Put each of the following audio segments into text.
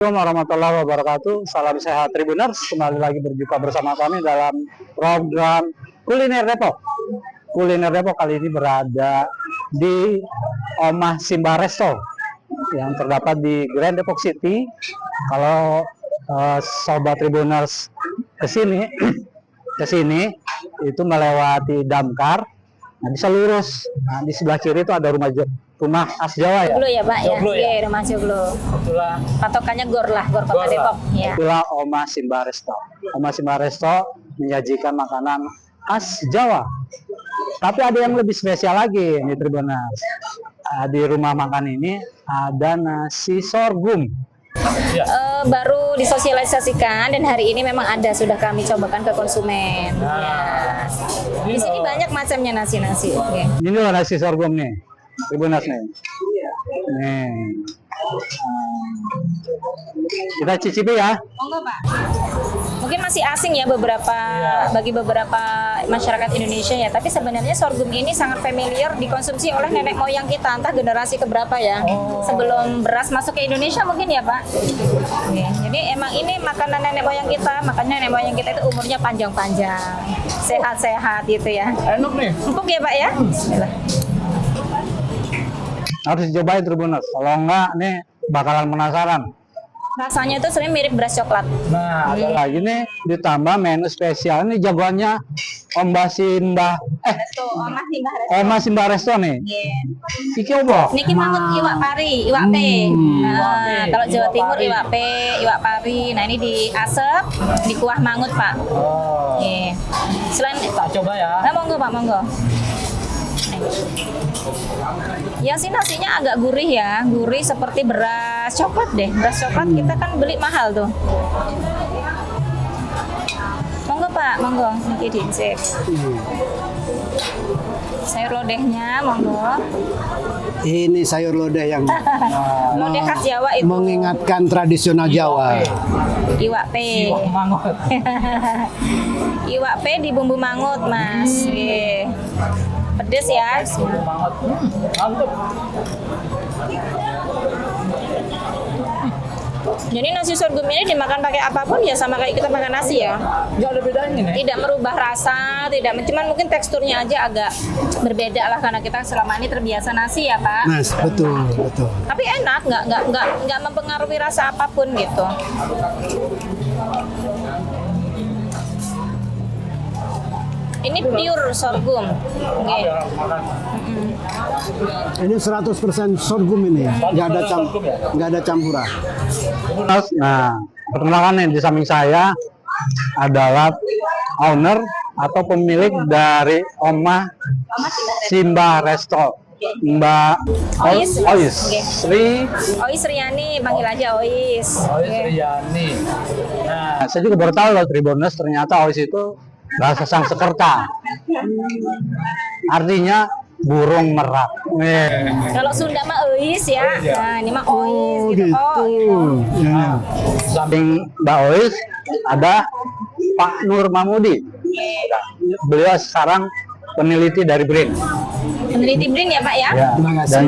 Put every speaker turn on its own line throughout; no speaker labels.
Assalamualaikum warahmatullahi wabarakatuh. Salam sehat Tribuners. Kembali lagi berjumpa bersama kami dalam program Kuliner Depok. Kuliner Depok kali ini berada di Omah Simbah Resto yang terdapat di Grand Depok City. Kalau sobat Tribuners kesini itu melewati Damkar, nah bisa lurus. Nah, di sebelah kiri itu ada rumah khas Jawa ya.
Joglo ya Pak ya.
Joglo ya?
Iya, rumah Joglo.
Itulah
Patokannya Gor Kota Depok. Ya.
Itulah Omah Simbah Resto. Omah Simbah Resto menyajikan makanan khas Jawa. Tapi ada yang lebih spesial lagi nih Tribuners. Di rumah makan ini ada nasi sorghum.
Ya. Baru disosialisasikan dan hari ini memang ada, sudah kami cobakan ke konsumen. Ya. Di sini banyak macamnya nasi-nasi. Okay.
Ini loh nasi sorghum nih, Tribuners nih. Nih. Kita cicipi ya.
Monggo Pak. Mungkin masih asing ya bagi beberapa masyarakat Indonesia ya, tapi sebenarnya sorghum ini sangat familiar dikonsumsi oleh nenek moyang kita, entah generasi keberapa ya. Sebelum beras masuk ke Indonesia mungkin ya Pak. Oke. Jadi emang ini makanan nenek moyang kita, makanya nenek moyang kita itu umurnya panjang-panjang, sehat-sehat gitu ya.
Enak nih.
Empuk ya Pak ya. Bismillah.
Harus dicobain Tribuners, kalau enggak nih bakalan penasaran.
Rasanya itu sebenarnya mirip beras coklat.
Nah, ada lagi nih ditambah menu spesial ini jagoannya Omah Simbah Omah Simbah Resto nih.
Yeah.
Iki opo?
Niki mangut iwak pari, iwak pe. Nah, kalau Jawa Timur iwak pe, iwak pari. Nah, ini diasep, di kuah mangut, Pak.
Oh.
Yeah. Selain
Tak coba ya.
Nah, monggo Pak, monggo. Ya sih nasinya agak gurih ya, gurih seperti beras coklat deh. Beras coklat kita kan beli mahal tuh. Monggo Pak, monggo. Niki diicip. Sayur lodehnya, monggo.
Ini sayur lodeh yang
Lodeh khas Jawa itu.
mengingatkan tradisional Jawa.
Iwak pe. Iwak pe di bumbu mangut, Mas. Nggih. Pedes ya.
Mantap.
Jadi nasi sorghum ini dimakan pakai apapun ya sama kayak kita makan nasi ya.
Enggak ada bedanya nih.
Tidak merubah rasa, cuman mungkin teksturnya aja agak berbeda lah karena kita selama ini terbiasa nasi ya Pak.
Mas, betul.
Tapi enak, nggak mempengaruhi rasa apapun gitu. Ini pure sorghum. Okay.
Ini 100% sorghum ini, nggak ada campuran.
Nah, perkenalkan nih di samping saya adalah owner atau pemilik dari Omah Simbah Resto, Mbak Ois.
Okay. Ois Riani, panggil aja Ois.
Riani. Nah, saya juga baru tahu loh Tribuners, ternyata Ois itu bahasa Sanskerta. Artinya burung merak.
Kalau Sunda mah Ois ya. Nah, ini mah Ois gitu.
Ya. Samping Mbak Ois ada Pak Nur Mahmudi. Beliau sekarang peneliti dari BRIN.
Peneliti BRIN ya Pak ya?
Terima kasih.
Dan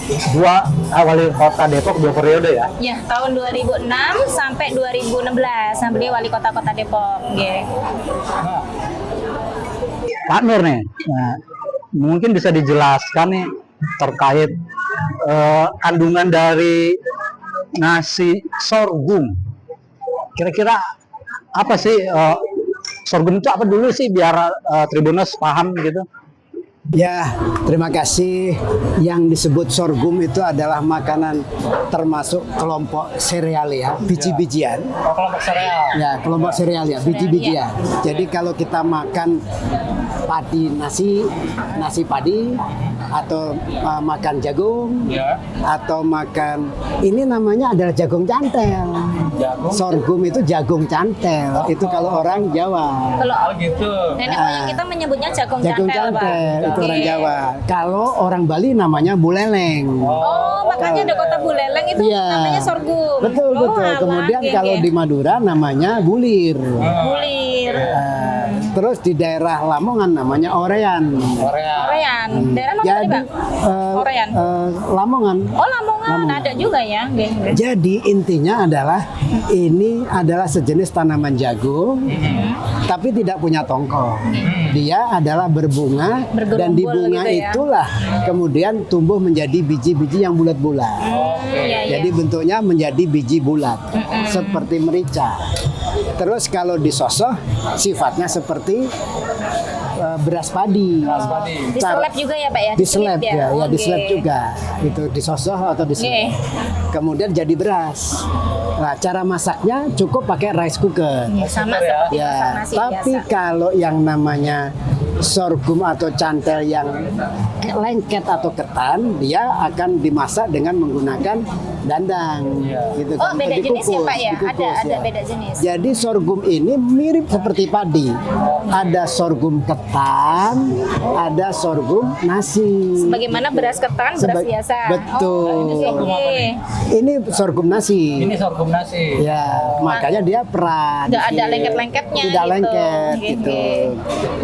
juga wali kota Depok 2 periode ya.
Ya, tahun 2006 sampai 2016. Nah, beliau wali kota Depok. Yeah.
Pak Nur nih, nah, mungkin bisa dijelaskan nih terkait kandungan dari nasi sorghum. Kira-kira apa sih sorghum itu apa dulu sih biar Tribuners paham gitu?
Ya, terima kasih. Yang disebut sorghum itu adalah makanan termasuk kelompok sereal ya, biji-bijian.
Kelompok sereal.
Ya, kelompok sereal ya, biji-bijian. Jadi kalau kita makan padi nasi padi, atau makan jagung, atau makan ini namanya adalah jagung cantel. Sorghum itu jagung cantel. Itu kalau orang Jawa.
Kalau gitu. Nenek moyang kita menyebutnya jagung cantel, Pak.
Itu orang Jawa. Kalau orang Bali namanya buleleng.
Oh, makanya ada kota Buleleng itu namanya sorghum.
Betul. Kemudian kalau di Madura namanya bulir.
Bulir.
Terus di daerah Lamongan namanya orean.
Orean. Daerah mana tadi, Pak?
Orean. Lamongan.
Oh, Lamongan. ada juga ya. Oke.
Jadi intinya adalah ini adalah sejenis tanaman jagung, tapi tidak punya tongkol. Dia adalah berbunga dan di
Bergerombol
bunga
gitu ya.
itulah kemudian tumbuh menjadi biji-biji yang bulat-bulat.
Iya,
Jadi bentuknya menjadi biji bulat seperti merica. Terus kalau disosoh sifatnya seperti beras padi.
Diseleb juga ya Pak ya?
Diseleb ya, ya
Oke.
diseleb juga. Itu disosoh atau diseleb. Kemudian jadi beras. Nah, cara masaknya cukup pakai rice cooker.
Sama seperti masak
Ya,
nasi
tapi
biasa.
kalau yang namanya sorghum atau cantel yang lengket atau ketan, dia akan dimasak dengan menggunakan dandang. Gitu
Oh, beda jenis ya Pak ya?
dikukus,
Ada
ya.
beda jenis.
Jadi sorghum ini mirip seperti padi. Ada sorghum ketan, ada sorghum nasi.
Bagaimana beras ketan, beras
Seba-
biasa.
Betul.
Oke.
Ini sorghum nasi.
Ini sorghum nasi.
Ya, makanya dia peran.
Nggak ada lengket-lengketnya
Tidak
gitu.
lengket
Oke,
gitu.
oke.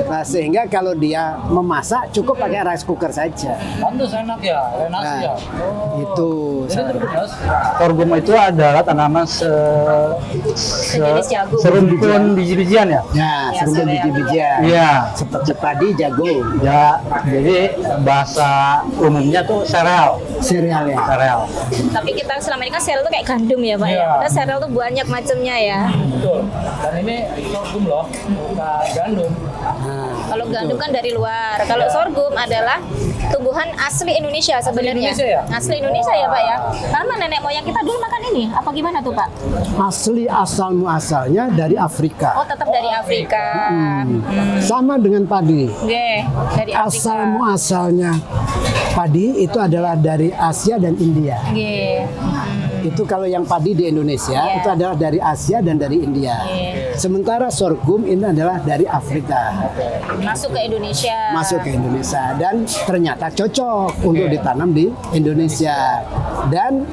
Nah, sehingga kalau dia memasak cukup pakai rice cooker saja.
Pantes enak ya, enak
Nah,
ya.
itu.
Jadi terus
Sorghum itu adalah tanaman
Sejenis jagung.
serumpun biji-bijian ya.
Ya, serumpun
sereal.
biji-bijian.
Iya.
Seperti padi, jagung,
Ya, jadi bahasa umumnya tuh sereal.
sereal ya.
Sereal.
Tapi kita selama ini kan sereal tuh kayak gandum ya Pak ya.
Iya.
Kita sereal tuh banyak macamnya ya.
betul. Dan ini sorghum loh, bukan gandum.
Nah,
Kalau gandum kan dari luar. Kalau sorghum adalah tumbuhan asli Indonesia sebenarnya.
Indonesia ya?
Asli Indonesia ya Pak ya. Karena nenek moyang kita dulu makan ini. Apa gimana tuh Pak?
asli asal muasalnya dari Afrika.
Oh tetap dari Afrika.
Sama dengan padi.
Oke, dari Afrika.
Asal muasalnya padi itu adalah dari Asia dan India.
Oke.
Itu kalau yang padi di Indonesia
Iya.
itu adalah dari Asia dan dari India.
Iya.
Sementara sorghum ini adalah dari Afrika
Masuk ke Indonesia.
masuk ke Indonesia dan ternyata cocok untuk ditanam di Indonesia. Dan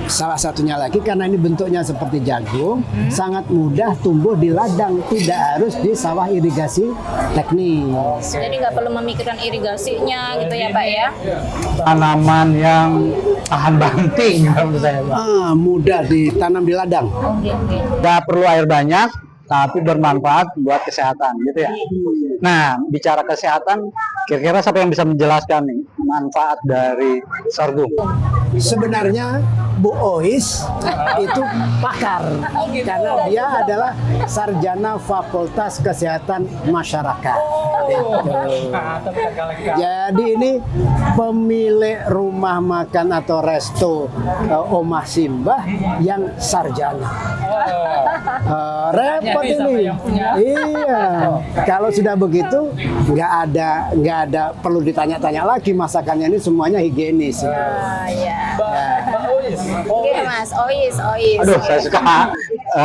salah satunya lagi karena ini bentuknya seperti jagung, sangat mudah tumbuh di ladang, tidak harus di sawah irigasi teknis.
Jadi nggak perlu memikirkan irigasinya gitu ya Pak ya.
Tanaman yang tahan banting menurut saya, Pak.
Mudah ditanam di ladang.
Oke, oke.
Nggak perlu air banyak, tapi bermanfaat buat kesehatan, gitu ya. Nah, bicara kesehatan, kira-kira siapa yang bisa menjelaskan nih manfaat dari sorghum?
Sebenarnya Bu Ois itu pakar karena dia adalah sarjana Fakultas Kesehatan Masyarakat.
Atau lengkap.
Jadi ini pemilik rumah makan atau resto Omah Simbah yang sarjana. Repot
Ini siapa
ini.
yang punya?
Iya. Kalau sudah begitu nggak ada perlu ditanya-tanya lagi masakannya ini semuanya higienis.
Ah, ya.
Mbak Ois.
Oke Mas, Ois.
Aduh, saya suka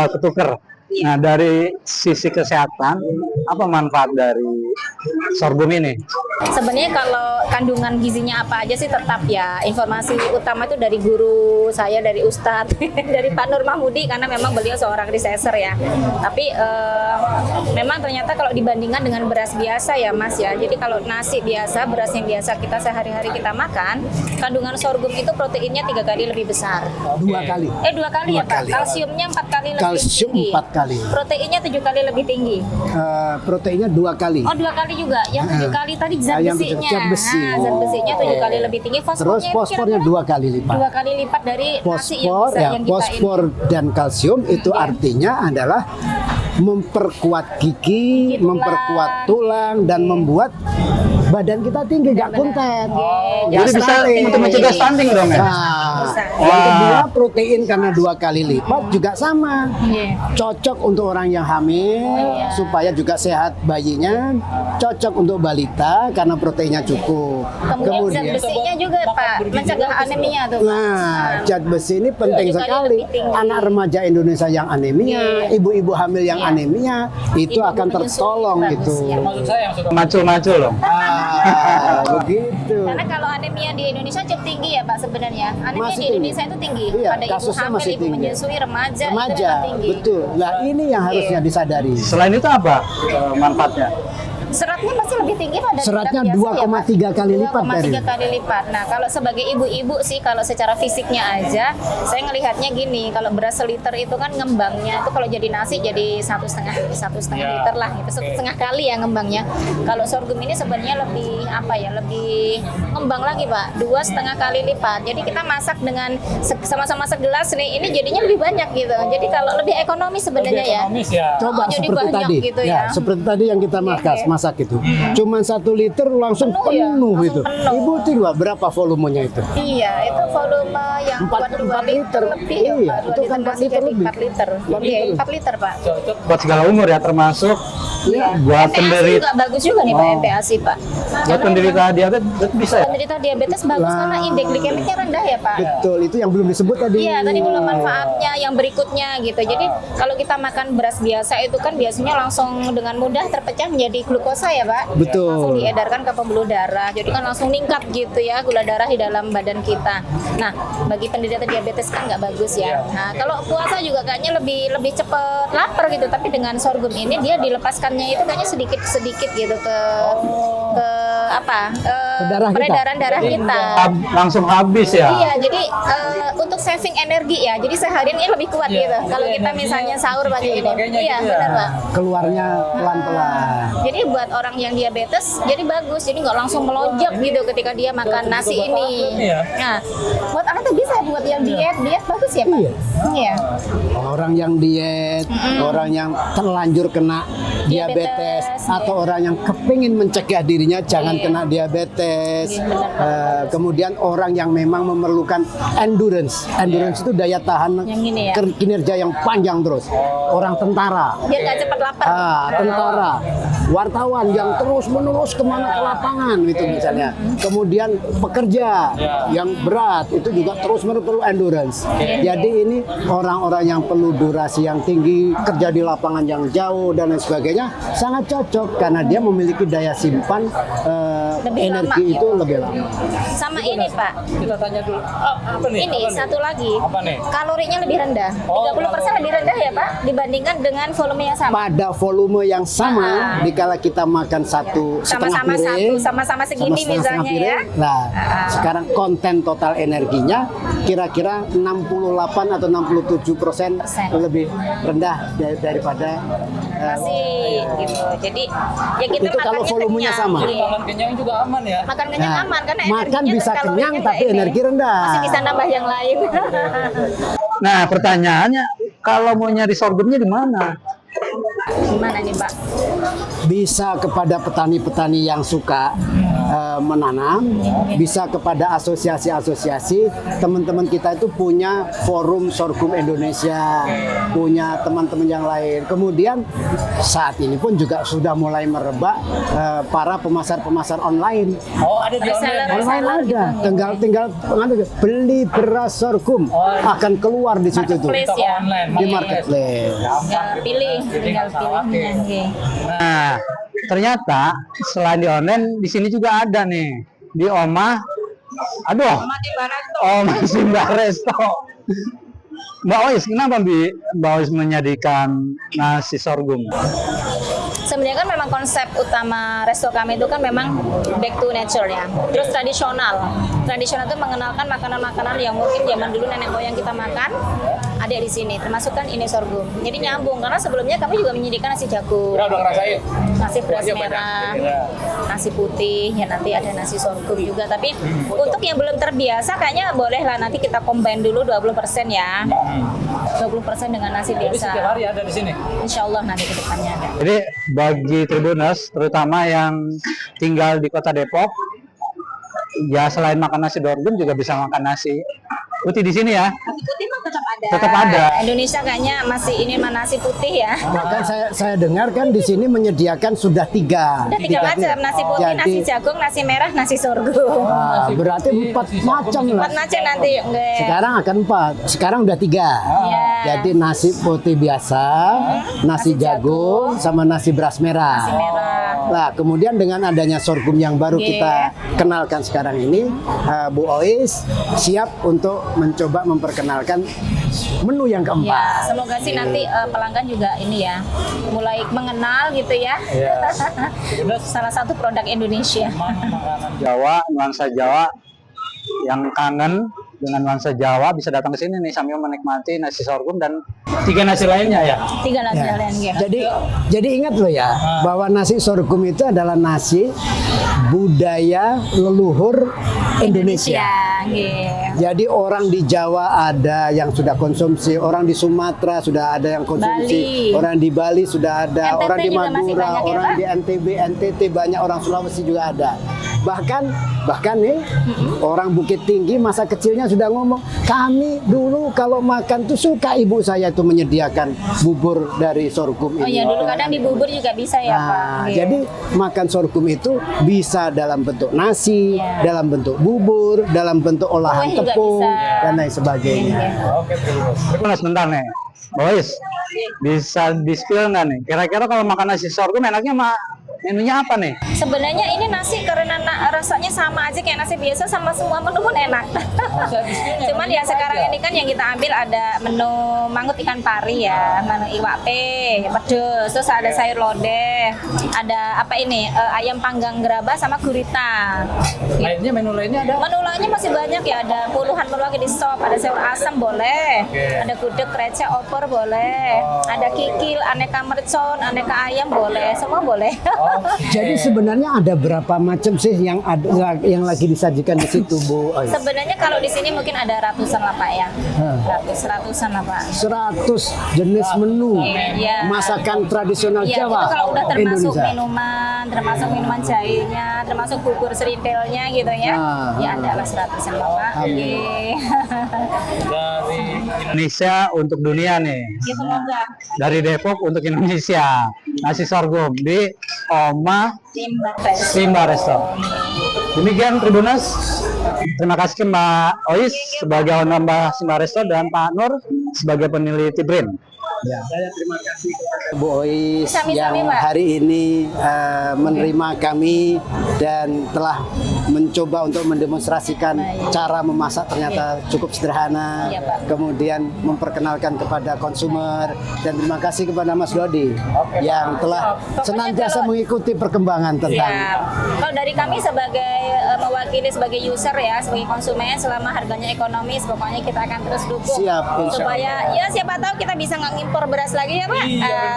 ketuker. Nah, dari sisi kesehatan, apa manfaat dari sorghum ini?
Sebenarnya kalau kandungan gizinya apa aja sih tetap ya. Informasi utama itu dari guru saya, dari Ustadz, dari Pak Nur Mahmudi karena memang beliau seorang researcher ya. Tapi memang ternyata kalau dibandingkan dengan beras biasa ya Mas ya. Jadi kalau nasi biasa, beras yang biasa kita sehari-hari kita makan, kandungan sorghum itu proteinnya 3 kali lebih besar.
2 kali.
2 kali ya
Dua
Pak.
kali.
Kalsiumnya 4 kali lebih
Kalsium
tinggi.
4 kali.
Proteinnya 7 kali lebih tinggi.
Proteinnya 2 kali.
Oh 2 kali juga. Yang 7 kali tadi zat
yang
besinya.
zat besi.
Nah, zat besinya 7 kali lebih tinggi.
Terus
Fosfornya
fosfornya 2 kali lipat.
2 kali lipat dari nasi yang
Fosfor
bisa
ya,
yang kita
fosfor dan kalsium itu artinya adalah memperkuat gigi,
Gigi tulang.
memperkuat tulang dan membuat badan kita tinggi, nggak kuntet.
Jadi bisa untuk mencegah stunting dong ya?
Nah,
Bisa.
yang kedua protein karena 2 kali lipat juga sama.
Iya.
Cocok untuk orang yang hamil
Iya.
supaya juga sehat bayinya. Cocok untuk balita karena proteinnya cukup.
Kemudian zat besinya juga Pak, mencegah anemia tuh.
Nah, zat besi ini penting
7 kali
sekali.
lebih tinggi.
Anak remaja Indonesia yang anemia,
Iya.
ibu-ibu hamil yang
Iya.
anemia, itu
Ibu
akan
menyusui,
tertolong
bagus,
gitu.
ya.
Maksud saya yang suka
Macul-macul loh.
Begitu.
Karena kalau anemia di Indonesia cukup tinggi ya Pak sebenarnya. Anemia
Masih
di Indonesia itu tinggi.
Iya,
Pada ibu
kasusnya
hamil,
masih
ibu
tinggi.
menyusui, remaja, itu
Remaja,
memang tinggi.
betul. Nah, ini yang harusnya disadari.
Selain itu apa manfaatnya?
Seratnya pasti lebih tinggi pada
Seratnya
diet biasa ya, Pak?
2,3 kali lipat
2,3 kali lipat. Nah, kalau sebagai ibu-ibu sih, kalau secara fisiknya aja, saya ngelihatnya gini, kalau beras seliter itu kan ngembangnya itu kalau jadi nasi jadi satu setengah liter lah, itu setengah kali ya ngembangnya. Kalau sorghum ini sebenarnya lebih apa ya, lebih ngembang lagi Pak, 2,5 kali lipat. Jadi kita masak dengan sama-sama segelas nih, ini jadinya lebih banyak gitu. Jadi kalau lebih ekonomis sebenarnya ya.
Ekonomis ya.
Coba
jadi
seperti
banyak
tadi,
gitu
ya,
ya.
seperti tadi yang kita masak itu, cuman 1 liter langsung
Penuh ya,
penuh
langsung
itu.
penuh.
Ibu tinggal berapa volumenya itu?
Iya, itu volume yang
Empat-
buat 2
empat
liter
liter.
lebih
Iya,
ya, Pak. 2
itu kan
liter
4
nasi
liter
jadi
lebih.
4 liter. Iya, 4 liter, Pak.
Cocok.
Buat segala umur ya, termasuk buat
MPASI
penderita
juga bagus juga nih Pak, MPASI Pak.
buat penderita diabetes bisa ya.
Penderita diabetes bagus karena indeks glikemiknya rendah ya Pak.
Betul, itu yang belum disebut tadi.
Iya, tadi belum manfaatnya yang berikutnya gitu. Jadi kalau kita makan beras biasa itu kan biasanya langsung dengan mudah terpecah menjadi glukosa ya Pak.
Betul.
Langsung diedarkan ke pembuluh darah. Jadi kan langsung ningkat gitu ya gula darah di dalam badan kita. Nah, bagi penderita diabetes kan nggak bagus ya. Nah, kalau puasa juga kayaknya lebih cepet lapar gitu. Tapi dengan sorghum ini dia dilepaskannya itu kayaknya sedikit gitu ke apa?
darah kita.
Peredaran darah kita.
Langsung habis ya.
Iya, jadi untuk saving energi ya. Jadi seharian ini lebih kuat gitu. Kalau kita misalnya sahur pakai ini.
dipakainya
Iya,
gitu ya.
benar Pak.
Keluarnya pelan-pelan.
Jadi buat orang yang diabetes jadi bagus. Jadi nggak langsung melonjak gitu ketika dia makan nasi ini.
Iya.
Nah, buat anak tuh bisa buat yang diet bagus ya Pak.
Iya.
Iya.
Orang yang diet, orang yang terlanjur kena diabetes,
Diabetes,
atau orang yang kepingin mencegah dirinya jangan
Iya.
kena diabetes.
Iya, benar.
Kemudian orang yang memang memerlukan endurance. Endurance itu daya tahan
Yang ini ya.
kinerja yang panjang terus. Orang tentara.
Biar nggak cepat lapar.
Tentara, wartawan yang terus-menerus kemana ke lapangan gitu misalnya. Kemudian pekerja yang berat itu juga terus-menerus perlu endurance. Jadi ini orang-orang yang perlu durasi yang tinggi, kerja di lapangan yang jauh dan lain sebagainya sangat cocok karena dia memiliki daya simpan
Lebih
energi
lama,
itu lebih lama.
Sama ini Pak.
Kita tanya dulu. Apa nih?
Ini
Apa nih?
satu lagi.
Apa nih?
Kalorinya lebih rendah.
Oh,
30% lebih rendah ya Pak dibandingkan dengan volume yang sama.
Pada volume yang sama, dikala kita makan satu setengah
Sama-sama
piring,
sama-sama segini
setengah
misalnya ya.
Nah, sekarang konten total energinya kira-kira 68 atau 67% lebih rendah daripada
Nasi gitu. Jadi ya kita
Itu kalau
makannya
volumenya
kenyang.
sama.
Iya.
Makan kenyang juga aman ya.
Makan kenyang
Nah,
aman karena
makan
energinya
bisa
dan kalorinya
kenyang,
nggak
tapi
ini.
energi rendah.
Masih bisa nambah yang lain.
Nah, pertanyaannya kalau mau nyari sorghumnya di mana?
Gimana nih Pak?
Bisa kepada petani-petani yang suka menanam, bisa kepada asosiasi-asosiasi. Teman-teman kita itu punya forum sorghum Indonesia, punya teman-teman yang lain. Kemudian saat ini pun juga sudah mulai merebak para pemasar-pemasar online.
Oh, ada di online.
Online
Reseller
ada,
gitu.
tinggal beli beras sorghum akan keluar di situ tuh
Marketplace
Toko
ya.
online.
di marketplace.
Tinggal pilih, tinggal pilih. Oke.
Nah, ternyata selain di online di sini juga ada nih di Oma. Aduh, Oma Simba Resto. Mbak Ois, kenapa Mbak Ois menyajikan nasi sorghum?
Sebenarnya kan memang konsep utama resto kami itu kan memang back to nature ya. Terus tradisional. Tradisional itu mengenalkan makanan-makanan yang mungkin zaman dulu nenek moyang kita makan ada di sini. Termasuk kan ini sorghum. Jadi nyambung karena sebelumnya kami juga menyediakan nasi jagung,
Udah ngerasain.
nasi beras
Iya,
merah,
banyak.
nasi putih, ya nanti ada nasi sorghum juga. Tapi untuk yang belum terbiasa kayaknya boleh lah nanti kita combine dulu 20% ya. 20% dengan nasi
Jadi
biasa.
setiap hari ada di sini.
Insya Allah nanti ke depannya ada.
Jadi bagi Tribuners, terutama yang tinggal di Kota Depok, ya selain makan nasi sorghum juga bisa makan nasi putih di sini ya.
Nasi putih mah tetap ada.
Tetap ada.
Indonesia kayaknya masih ini mah nasi putih ya.
Bahkan saya dengar kan di sini menyediakan sudah 3.
Ada 3 macam, nasi putih,
Jadi,
nasi jagung, nasi merah, nasi sorghum.
berarti 4 macam lah.
4 macam nanti. Enggak.
Sekarang akan 4. Sekarang udah 3.
Ya,
Jadi nasi putih biasa, nasi jagung, sama nasi beras merah.
Nasi merah.
Nah, kemudian dengan adanya sorghum yang baru
Oke.
kita kenalkan sekarang ini, Bu Ois siap untuk mencoba memperkenalkan menu yang
Ya,
keempat.
semoga sih nanti pelanggan juga ini ya mulai mengenal gitu ya. Salah satu produk Indonesia.
Jawa, nuansa Jawa yang kangen dengan nuansa Jawa bisa datang ke sini nih sambil menikmati nasi sorghum dan 3 nasi lainnya ya.
3 nasi
Ya.
lain gitu.
Jadi ingat loh ya, bahwa nasi sorghum itu adalah nasi budaya leluhur Indonesia.
Nggih.
Jadi orang di Jawa ada yang sudah konsumsi, orang di Sumatera sudah ada yang konsumsi,
Bali.
orang di Bali sudah ada,
NTT
orang di
juga masih
Madura,
banyak ya,
orang
Pak?
di NTB, NTT banyak, orang Sulawesi juga ada. Bahkan nih orang Bukit Tinggi masa kecilnya sudah ngomong, kami dulu kalau makan tuh suka ibu saya tuh menyediakan bubur dari sorghum
Oh
ini.
iya, dulu kadang di bubur juga bisa ya, Pak.
Nah,
Nggih.
jadi makan sorghum itu bisa dalam bentuk nasi,
Iya.
dalam bentuk bubur, dalam bentuk olahan
Kue juga
tepung,
bisa.
dan lain sebagainya.
Oke, terus.
Mas, bentar nih. Boys, bisa di-spill nggak nih? Kira-kira kalau makan nasi sorghum enaknya menunya apa nih?
Sebenarnya ini nasi karena rasanya sama aja kayak nasi biasa, sama semua menu pun enak. Cuman ya sekarang ini kan yang kita ambil ada menu mangut ikan pari ya, menu iwak pe, pedes, terus ada sayur lodeh, ada apa ini ayam panggang gerabah sama gurita.
Lainnya, menu lainnya ada?
Menu lainnya masih banyak ya, ada puluhan menu lagi di sop, ada sayur asam boleh, ada gudeg, receh, opor boleh, ada kikil, aneka mercon, aneka ayam boleh, semua boleh.
Jadi sebenarnya ada berapa macam sih yang ada yang lagi disajikan di situ, Bu? Oh, iya.
Sebenarnya kalau di sini mungkin ada ratusan lah Pak ya, ratusan lah Pak.
100 jenis menu
Iya.
masakan tradisional
Iya,
Jawa
itu kalau udah termasuk
Indonesia.
minuman, termasuk minuman jahenya, termasuk bubur serintilnya gitu ya.
Ah,
Ya ada lah 100-an lah Pak. Oke.
Dari
Indonesia untuk dunia nih.
Ya semoga.
Dari Depok untuk Indonesia. Nasi sorghum di Oma Simba Resto. Demikian Tribuners. Terima kasih Mbak Ois sebagai owner Mbak Simba Resto dan Pak Nur sebagai peneliti BRIN.
Ya. Saya terima kasih kepada Bu Ois
Sami-sami,
yang
Pak.
hari ini menerima kami dan telah mencoba untuk mendemonstrasikan cara memasak ternyata cukup sederhana.
Iya, Pak.
Kemudian memperkenalkan kepada konsumer dan terima kasih kepada Mas Dodi yang telah senantiasa mengikuti perkembangan tentang
Siap. Kalau dari kami sebagai mewakili sebagai user ya, sebagai konsumen, selama harganya ekonomis, pokoknya kita akan terus dukung.
Siap, insya
Supaya ya siapa tahu kita bisa ngimpor beras lagi ya Pak.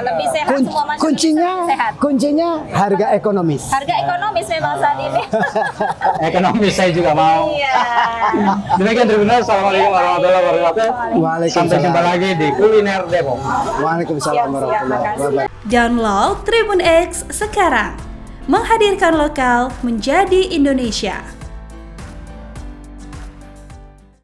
Lebih sehat,
Kun-
semua masyarakat
kuncinya
sehat.
kuncinya harga ekonomis.
Harga ekonomis memang saat ini.
Ekonomis saya juga mau.
Iya.
Demikian Tribuners. Assalamualaikum warahmatullahi wabarakatuh.
Waalaikumsalam.
Sampai jumpa lagi di Kuliner Depok.
Waalaikumsalam
Siap,
warahmatullahi
makasih.
wabarakatuh.
Download Tribun X sekarang. Menghadirkan lokal menjadi Indonesia.